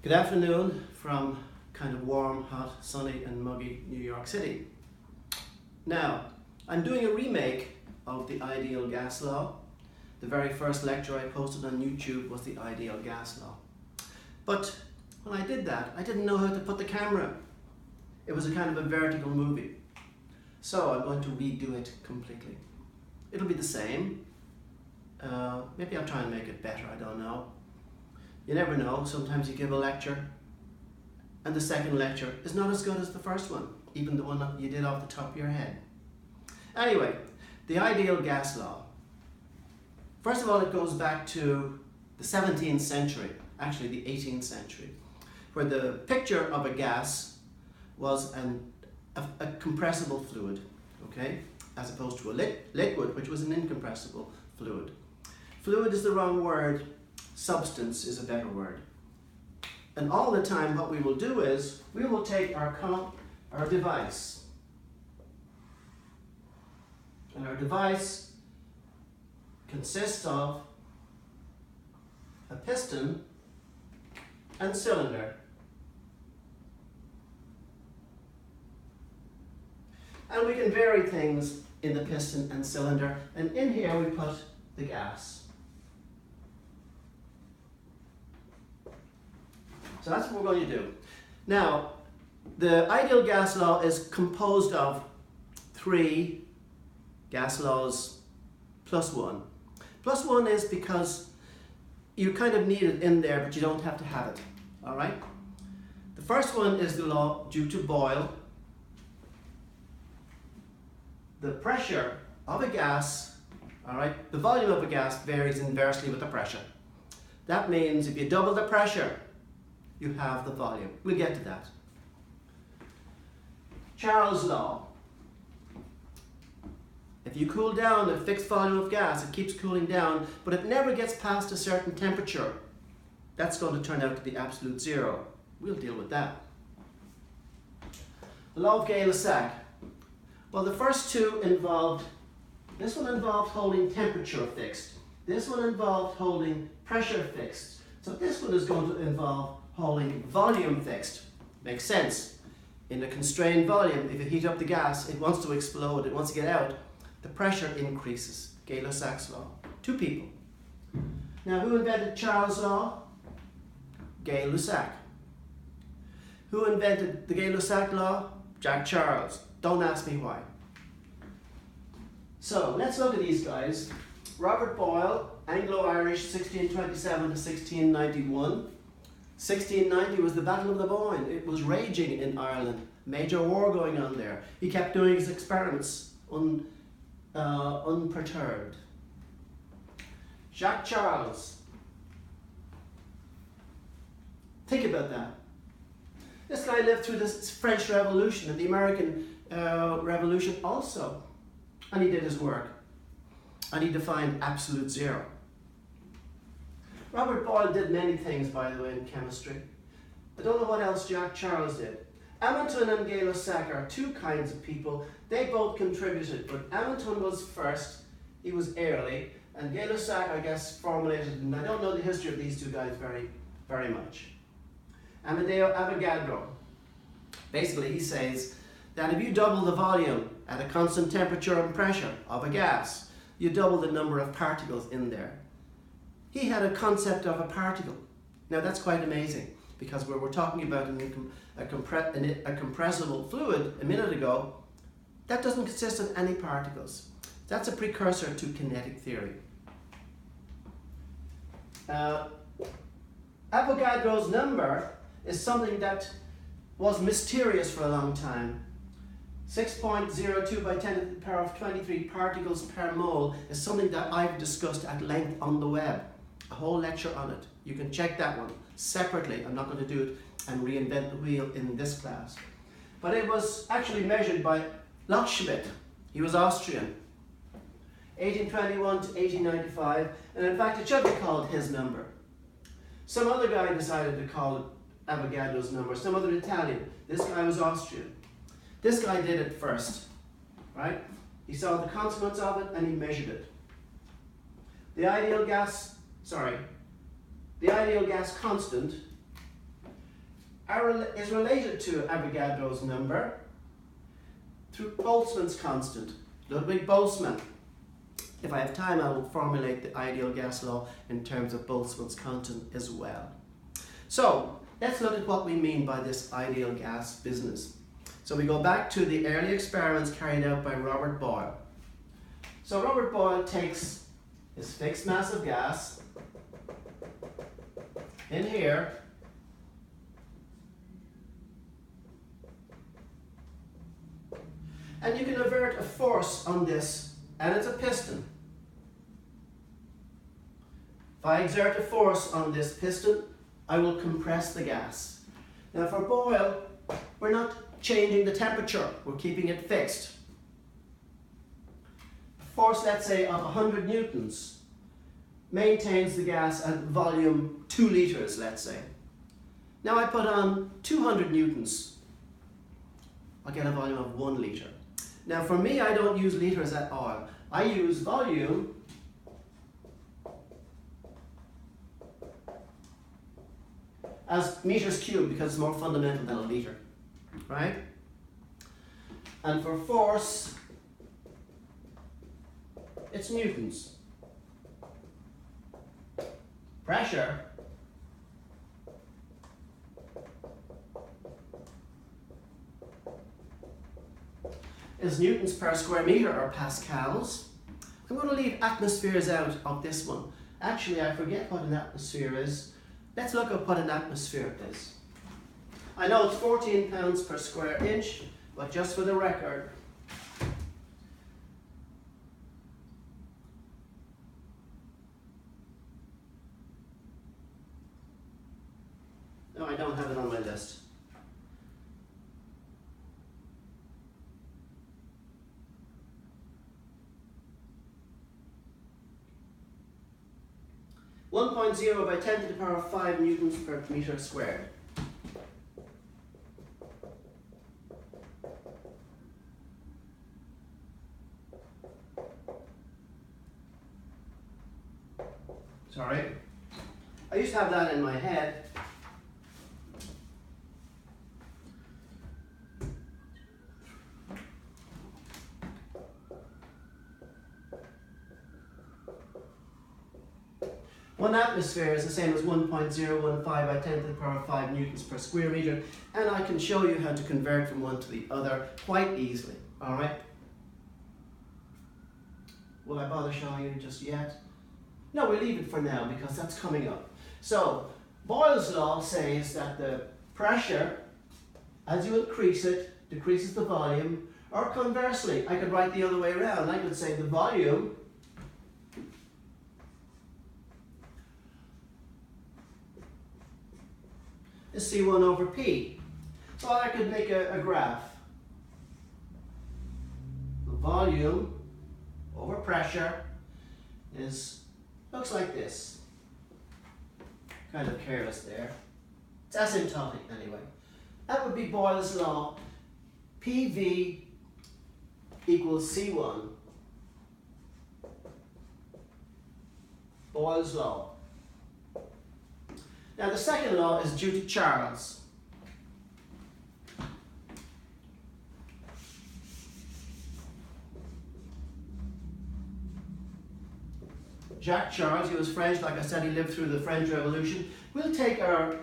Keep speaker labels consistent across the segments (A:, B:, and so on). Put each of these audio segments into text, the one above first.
A: Good afternoon from kind of warm, hot, sunny and muggy New York City. Now, I'm doing a remake of the ideal gas law. The very first lecture I posted on YouTube was the ideal gas law. But when I did that, I didn't know how to put the camera. It was a kind of a vertical movie. So I'm going to redo it completely. It'll be the same. Maybe I'll try and make it better, I don't know. You never know, sometimes you give a lecture and the second lecture is not as good as the first one, even the one that you did off the top of your head. Anyway, the ideal gas law. First of all, it goes back to the 17th century, actually the 18th century, where the picture of a gas was a compressible fluid, okay, as opposed to a liquid, which was an incompressible fluid. Fluid is the wrong word. Substance is a better word. And all the time what we will do is we will take our device. And our device consists of a piston and cylinder. And we can vary things in the piston and cylinder, and in here we put the gas. So that's what we're going to do. Now, the ideal gas law is composed of 3 gas laws plus 1. Plus 1 is because you kind of need it in there, but you don't have to have it. All right? The first one is the law due to Boyle. The pressure of a gas, all right, the volume of a gas varies inversely with the pressure. That means if you double the pressure, you have the volume. We'll get to that. Charles' law. If you cool down a fixed volume of gas, it keeps cooling down, but it never gets past a certain temperature. That's going to turn out to be absolute zero. We'll deal with that. The law of Gay-Lussac. Well, the first two involved, this one involved holding temperature fixed. This one involved holding pressure fixed. So this one is going to involve holding volume fixed. Makes sense. In a constrained volume, if you heat up the gas, it wants to explode, it wants to get out, the pressure increases. Gay-Lussac's law. 2 people. Now, who invented Charles' law? Gay-Lussac. Who invented the Gay-Lussac law? Jack Charles. Don't ask me why. So, let's look at these guys. Robert Boyle, Anglo-Irish, 1627 to 1691. 1690 was the Battle of the Boyne. It was raging in Ireland. Major war going on there. He kept doing his experiments unperturbed. Jacques Charles. Think about that. This guy lived through this French Revolution and the American Revolution also. And he did his work. And he defined absolute zero. Robert Boyle did many things, by the way, in chemistry. I don't know what else Jacques Charles did. Amonton and Gay-Lussac are 2 kinds of people. They both contributed, but Amonton was first, he was early, and Gay-Lussac, I guess, formulated, and I don't know the history of these 2 guys very much. Amedeo Avogadro. Basically, he says that if you double the volume at a constant temperature and pressure of a gas, you double the number of particles in there. He had a concept of a particle. Now that's quite amazing, because we were talking about a compressible fluid a minute ago. That doesn't consist of any particles. That's a precursor to kinetic theory. Avogadro's number is something that was mysterious for a long time. 6.02 by 10 to the power of 23 particles per mole is something that I've discussed at length on the web. A whole lecture on it. You can check that one separately. I'm not going to do it and reinvent the wheel in this class. But it was actually measured by Loschmidt. He was Austrian. 1821 to 1895. And in fact, it should be called his number. Some other guy decided to call it Avogadro's number. Some other Italian. This guy was Austrian. This guy did it first. Right? He saw the consequence of it and he measured it. The ideal gas constant is related to Avogadro's number through Boltzmann's constant. Ludwig Boltzmann. If I have time, I will formulate the ideal gas law in terms of Boltzmann's constant as well. So let's look at what we mean by this ideal gas business. So we go back to the early experiments carried out by Robert Boyle. So Robert Boyle takes his fixed mass of gas in here, and you can exert a force on this, and it's a piston. If I exert a force on this piston, I will compress the gas. Now for Boyle, we're not changing the temperature, we're keeping it fixed. A force, let's say, of 100 newtons maintains the gas at volume 2 liters, let's say. Now I put on 200 newtons, I'll get a volume of 1 liter. Now for me, I don't use liters at all. I use volume as meters cubed because it's more fundamental than a liter, right? And for force, it's newtons. Pressure is newtons per square meter, or pascals. I'm going to leave atmospheres out of this one. Actually, I forget what an atmosphere is. Let's look at what an atmosphere is. I know it's 14 pounds per square inch, but just for the record, no, I don't have it on my list. .0 by 10 to the power of 5 newtons per meter squared. Sorry. I used to have that in my head. One atmosphere is the same as 1.015 by 10 to the power of 5 newtons per square meter, and I can show you how to convert from one to the other quite easily, all right? Will I bother showing you just yet? No, we'll leave it for now because that's coming up. So, Boyle's law says that the pressure, as you increase it, decreases the volume, or conversely, I could write the other way around. I could say the volume is C1 over P. So I could make a graph. The volume over pressure looks like this. Kind of careless there. It's asymptotic anyway. That would be Boyle's law. PV equals C1. Boyle's law. Now the second law is due to Charles. Jacques Charles, he was French, like I said, he lived through the French Revolution. We'll take our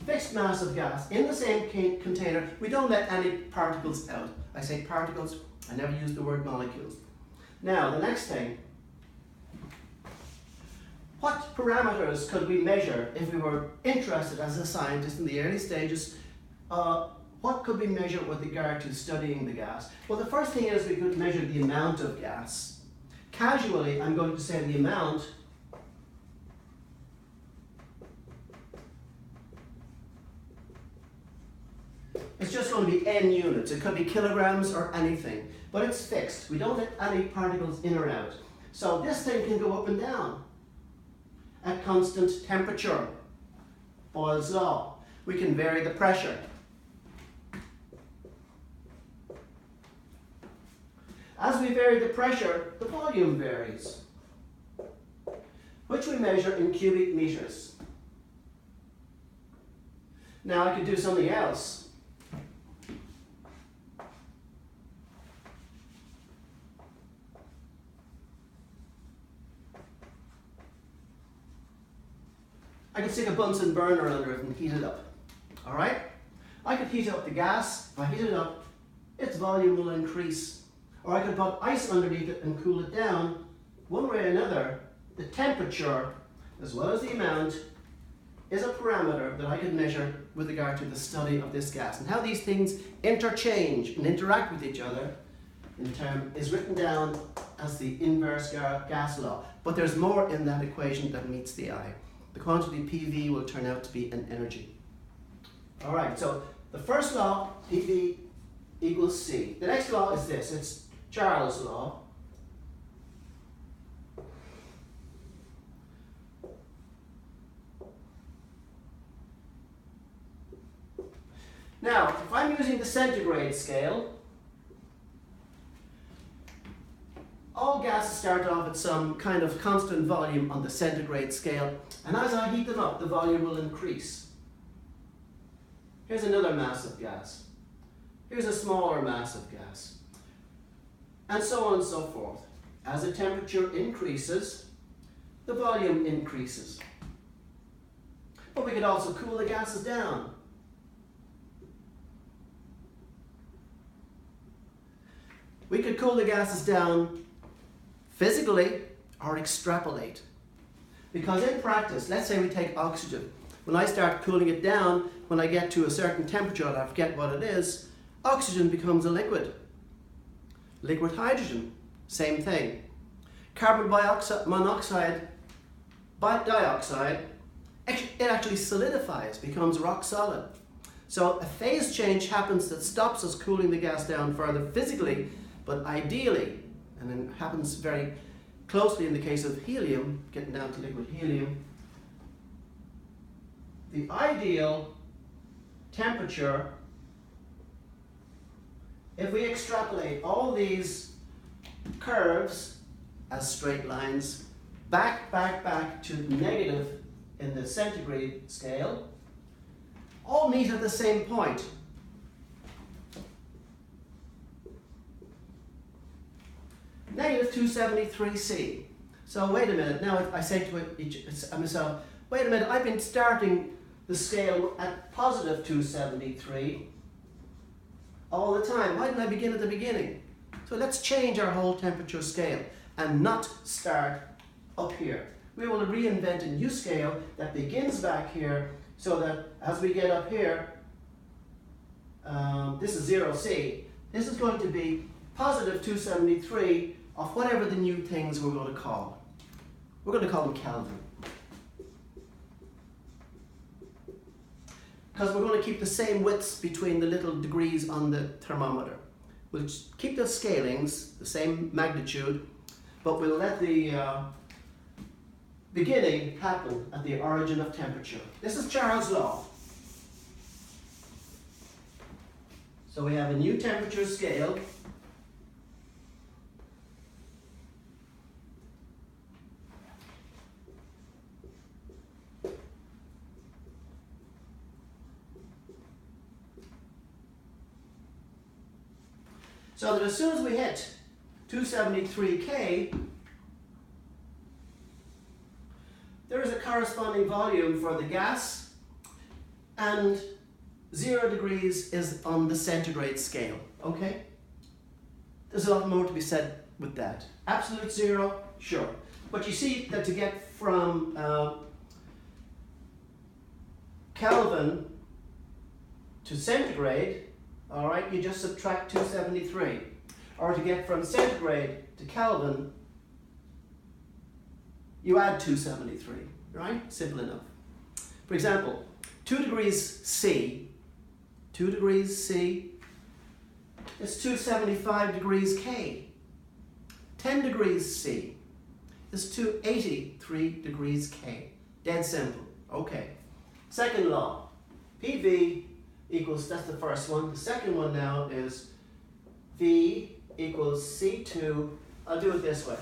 A: fixed mass of gas in the same container. We don't let any particles out. I say particles, I never use the word molecules. Now, the next thing. What parameters could we measure if we were interested as a scientist in the early stages? What could we measure with regard to studying the gas? Well, the first thing is we could measure the amount of gas. Casually, I'm going to say the amount it's just going to be n units. It could be kilograms or anything, but it's fixed. We don't let any particles in or out. So this thing can go up and down at constant temperature. Boyle's law. We can vary the pressure. As we vary the pressure, the volume varies, which we measure in cubic meters. Now I could do something else. I could stick a Bunsen burner under it and heat it up. All right? I could heat up the gas. If I heat it up, its volume will increase. Or I could put ice underneath it and cool it down. One way or another, the temperature, as well as the amount, is a parameter that I could measure with regard to the study of this gas. And how these things interchange and interact with each other is written down as the inverse gas law. But there's more in that equation than meets the eye. The quantity PV will turn out to be an energy. All right, so the first law, PV equals C. The next law is this. It's Charles' law. Now, if I'm using the centigrade scale, all gases start off at some kind of constant volume on the centigrade scale, and as I heat them up, the volume will increase. Here's another mass of gas. Here's a smaller mass of gas. And so on and so forth. As the temperature increases, the volume increases. But we could also cool the gases down. We could cool the gases down physically or extrapolate. Because in practice, let's say we take oxygen. When I start cooling it down, when I get to a certain temperature, and I forget what it is, oxygen becomes a liquid. Liquid hydrogen, same thing. Carbon monoxide, dioxide, it actually solidifies, becomes rock solid. So a phase change happens that stops us cooling the gas down further physically, but ideally, and then happens very closely in the case of helium, getting down to liquid helium, the ideal temperature, if we extrapolate all these curves as straight lines back to negative in the centigrade scale, all meet at the same point. Negative 273C. So wait a minute, now I say to myself, wait a minute, I've been starting the scale at positive 273 all the time. Why didn't I begin at the beginning? So let's change our whole temperature scale and not start up here. We will reinvent a new scale that begins back here so that as we get up here, this is 0C, this is going to be positive 273 of whatever the new things we're going to call. We're going to call them Kelvin. Because we're going to keep the same widths between the little degrees on the thermometer. We'll keep the scalings, the same magnitude, but we'll let the beginning happen at the origin of temperature. This is Charles' law. So we have a new temperature scale. So that as soon as we hit 273K, there is a corresponding volume for the gas, and 0 degrees is on the centigrade scale, okay? There's a lot more to be said with that. Absolute zero, sure. But you see that to get from Kelvin to centigrade, all right, you just subtract 273. Or to get from centigrade to Kelvin, you add 273, right? Simple enough. For example, 2 degrees C is 275 degrees K. 10 degrees C is 283 degrees K. Dead simple. Okay. Second law, PV equals, that's the first one. The second one now is V equals C2. I'll do it this way.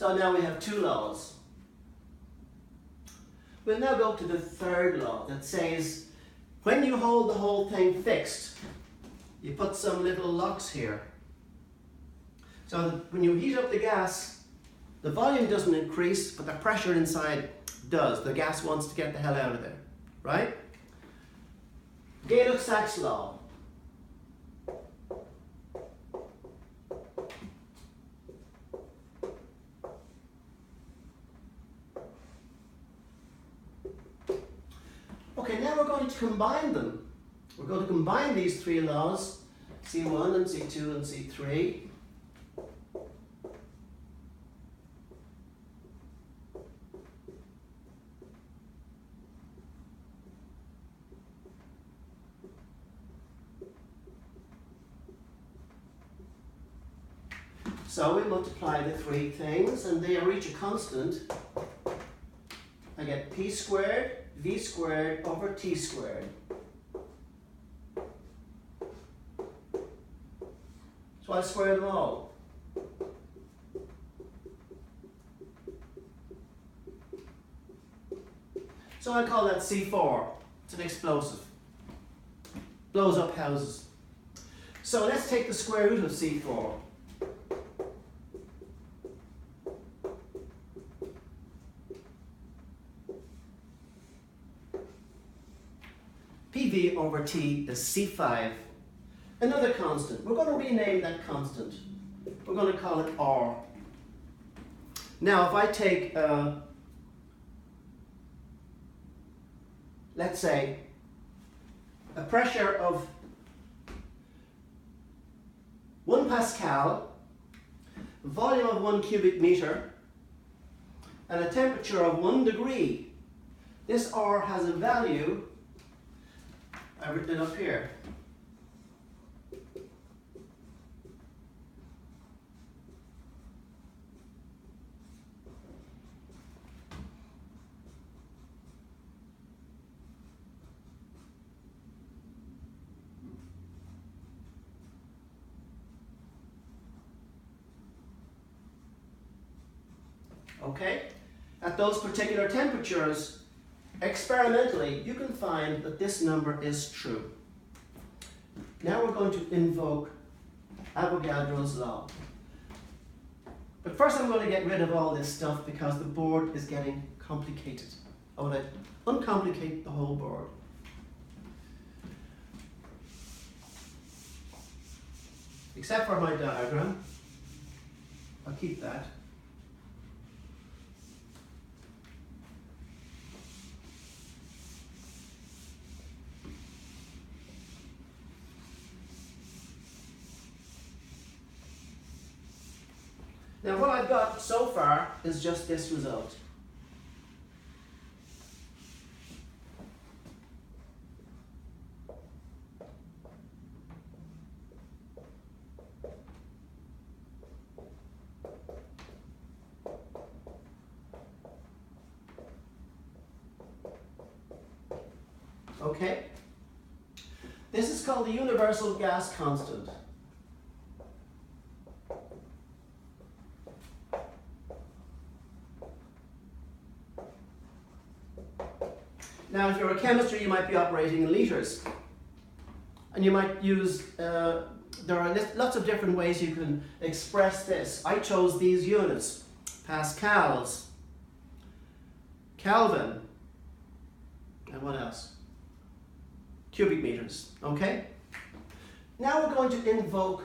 A: So now we have two laws. We'll now go to the third law that says when you hold the whole thing fixed, you put some little locks here. So that when you heat up the gas, the volume doesn't increase, but the pressure inside does. The gas wants to get the hell out of there, right? Gay-Lussac's law. Okay, now we're going to combine them. We're going to combine these three laws, C1 and C2 and C3. So we multiply the three things and they reach a constant. I get P squared, V squared over T squared. So I square them all. So I call that C4. It's an explosive. Blows up houses. So let's take the square root of C4. PV over T is C5. Another constant. We're going to rename that constant. We're going to call it R. Now if I take, let's say, a pressure of 1 Pascal, a volume of 1 cubic meter, and a temperature of 1 degree, this R has a value, I've written it up here. Okay? At those particular temperatures, experimentally, you can find that this number is true. Now we're going to invoke Avogadro's law. But first I'm going to get rid of all this stuff because the board is getting complicated. I want to uncomplicate the whole board. Except for my diagram. I'll keep that. Now what I've got so far is just this result. Okay? This is called the universal gas constant. Now, if you're a chemist, you might be operating in liters. And you might use, there are lots of different ways you can express this. I chose these units. Pascals, Kelvin, and what else? Cubic meters, okay? Now we're going to invoke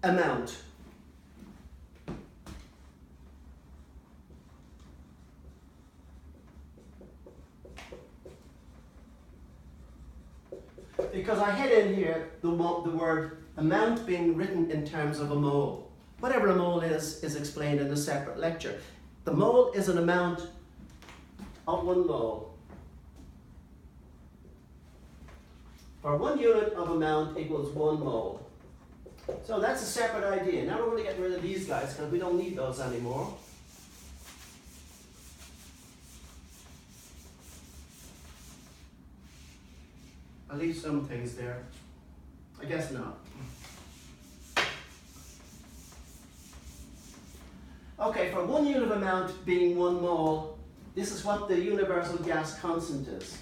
A: amount. Because I had in here the word amount being written in terms of a mole. Whatever a mole is explained in a separate lecture. The mole is an amount of 1 mole. For 1 unit of amount equals 1 mole. So that's a separate idea. Now we're going to get rid of these guys because we don't need those anymore. I'll leave some things there. I guess not. Okay, for 1 unit of amount being 1 mole, this is what the universal gas constant is.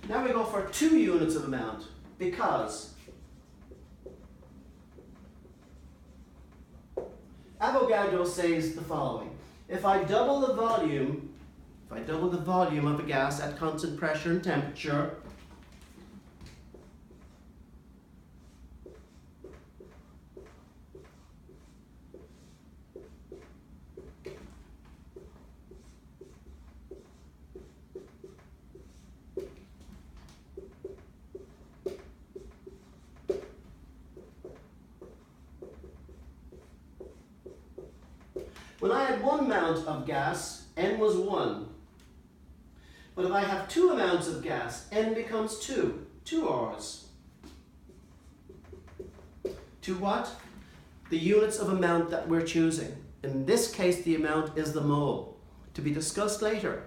A: Now we go for 2 units of amount, because Avogadro says the following: if I double the volume of a gas at constant pressure and temperature, when I had 1 amount of gas, N was 1. But if I have 2 amounts of gas, N becomes 2 R's. To what? The units of amount that we're choosing. In this case, the amount is the mole, to be discussed later.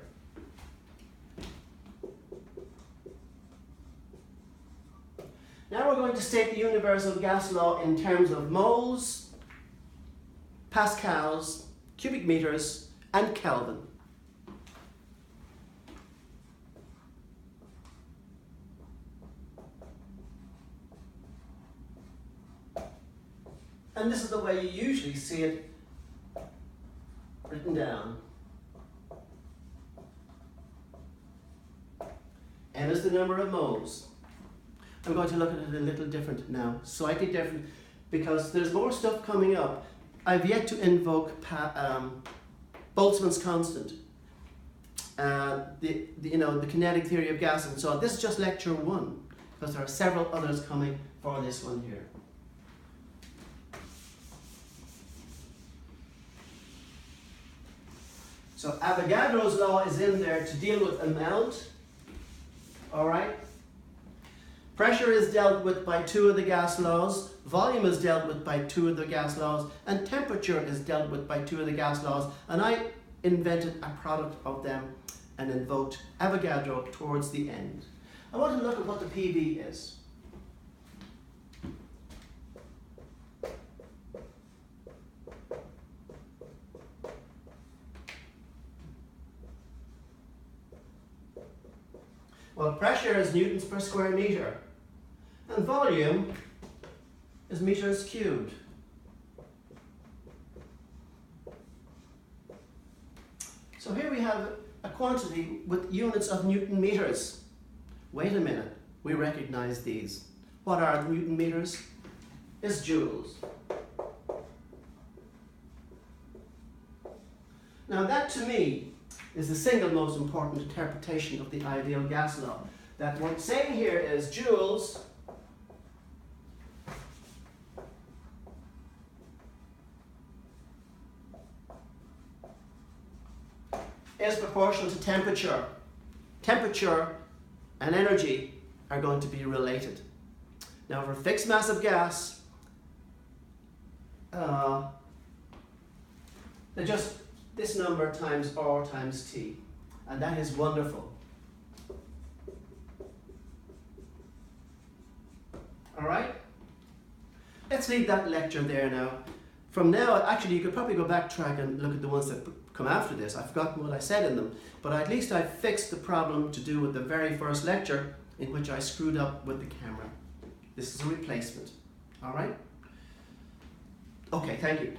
A: Now we're going to state the universal gas law in terms of moles, pascals, cubic meters, and Kelvin. And this is the way you usually see it written down. N is the number of moles. I'm going to look at it a little different now, slightly different, because there's more stuff coming up. I've yet to invoke Boltzmann's constant, the kinetic theory of gas and so on. This is just lecture 1, because there are several others coming for this one here. So Avogadro's law is in there to deal with amount, all right? Pressure is dealt with by 2 of the gas laws, volume is dealt with by 2 of the gas laws, and temperature is dealt with by 2 of the gas laws. And I invented a product of them and invoked Avogadro towards the end. I want to look at what the PV is. Well, pressure is newtons per square meter, and volume is meters cubed. So here we have a quantity with units of Newton meters. Wait a minute, we recognize these. What are the Newton meters? It's joules. Now that to me is the single most important interpretation of the ideal gas law. That what I'm saying here is joules is proportional to temperature. Temperature and energy are going to be related. Now for fixed mass of gas, they're just this number times R times T, and that is wonderful. All right? Let's leave that lecture there now. From now, actually, you could probably go backtrack and look at the ones that come after this. I've forgotten what I said in them, but at least I fixed the problem to do with the very first lecture in which I screwed up with the camera. This is a replacement. All right? Okay, thank you.